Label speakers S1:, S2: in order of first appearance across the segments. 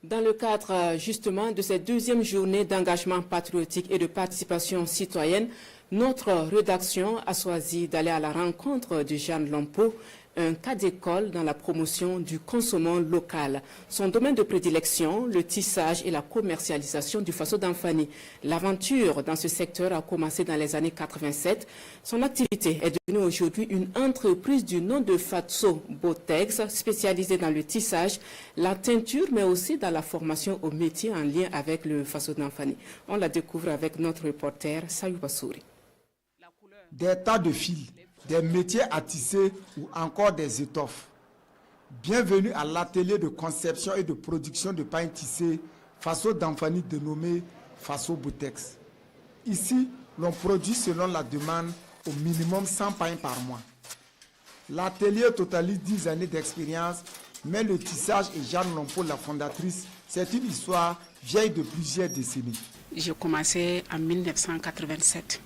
S1: Dans le cadre justement de cette deuxième journée d'engagement patriotique et de participation citoyenne, notre rédaction a choisi d'aller à la rencontre de Jeanne Lompo, un cas d'école dans la promotion du consommant local. Son domaine de prédilection, le tissage et la commercialisation du faso d'Anfani. L'aventure dans ce secteur a commencé dans les années 87. Son activité est devenue aujourd'hui une entreprise du nom de Faso Botex, spécialisée dans le tissage, la teinture, mais aussi dans la formation au métier en lien avec le faso d'Anfani. On la découvre avec notre reporter Sayou Bassouri.
S2: Des tas de fils, des métiers à tisser ou encore des étoffes. Bienvenue à l'atelier de conception et de production de pain tissé Faso d'Anfani dénommé Faso Botex. Ici, l'on produit selon la demande au minimum 100 pains par mois. L'atelier totalise 10 années d'expérience, mais le tissage et Jeanne Lompo, la fondatrice, c'est une histoire vieille de plusieurs décennies.
S3: J'ai commencé en 1987.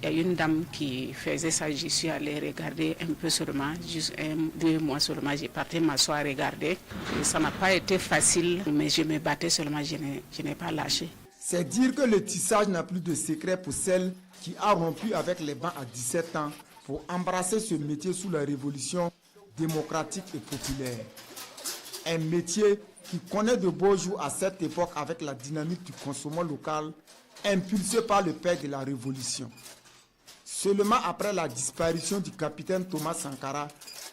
S3: Il y a une dame qui faisait ça, je suis allée regarder un peu seulement, juste 2 mois seulement, j'ai parti m'asseoir à regarder. Et ça n'a pas été facile, mais je me battais seulement, je n'ai pas lâché.
S2: C'est dire que le tissage n'a plus de secret pour celle qui a rompu avec les bancs à 17 ans pour embrasser ce métier sous la révolution démocratique et populaire. Un métier qui connaît de beaux jours à cette époque avec la dynamique du consommant local impulsé par le père de la révolution. Seulement après la disparition du capitaine Thomas Sankara,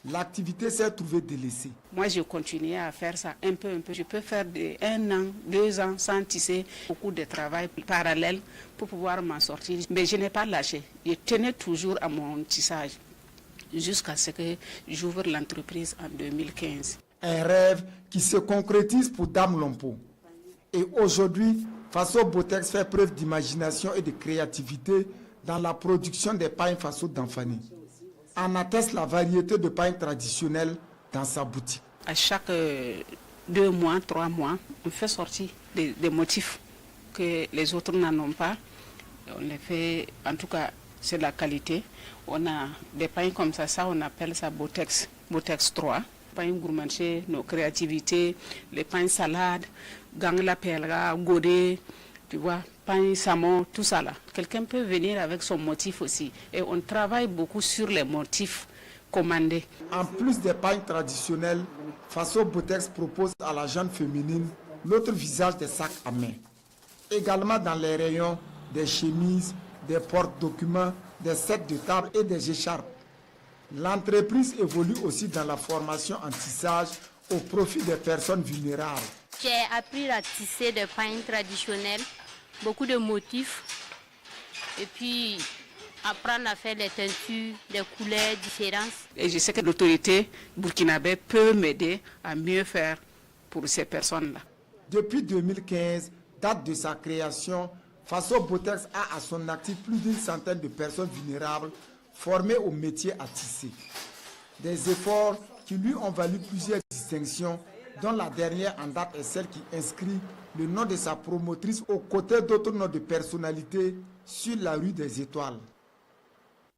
S2: l'activité s'est trouvée délaissée.
S3: Moi, je continuais à faire ça un peu. Je peux faire 1 an, 2 ans sans tisser, beaucoup de travail parallèle pour pouvoir m'en sortir. Mais je n'ai pas lâché. Je tenais toujours à mon tissage jusqu'à ce que j'ouvre l'entreprise en 2015.
S2: Un rêve qui se concrétise pour Dame Lompo. Et aujourd'hui, Faso Botex fait preuve d'imagination et de créativité dans la production des pains Faso d'Anfani. En atteste la variété de pains traditionnels dans sa boutique.
S3: À chaque 2 mois, 3 mois, on fait sortir des motifs que les autres n'en ont pas. On les fait, en tout cas, c'est de la qualité. On a des pains comme ça, on appelle ça Botex, Botex 3. Pains gourmandiers, nos créativités, les pains salades, gang la pelga, godé, tu vois, pain samon, tout ça là. Quelqu'un peut venir avec son motif aussi. Et on travaille beaucoup sur les motifs commandés.
S2: En plus des pains traditionnels, Faso Botex propose à la jeune féminine l'autre visage des sacs à main. Également dans les rayons des chemises, des porte-documents, des sets de table et des écharpes. L'entreprise évolue aussi dans la formation en tissage au profit des personnes vulnérables.
S4: J'ai appris à tisser des pains traditionnels, beaucoup de motifs, et puis apprendre à faire des teintures, des couleurs différentes.
S3: Et je sais que l'autorité burkinabé peut m'aider à mieux faire pour ces personnes-là.
S2: Depuis 2015, date de sa création, Faso Botex a à son actif plus d'une centaine de personnes vulnérables formées au métier à tisser. Des efforts qui lui ont valu plusieurs distinctions, dont la dernière en date est celle qui inscrit le nom de sa promotrice aux côtés d'autres noms de personnalités sur la rue des Étoiles.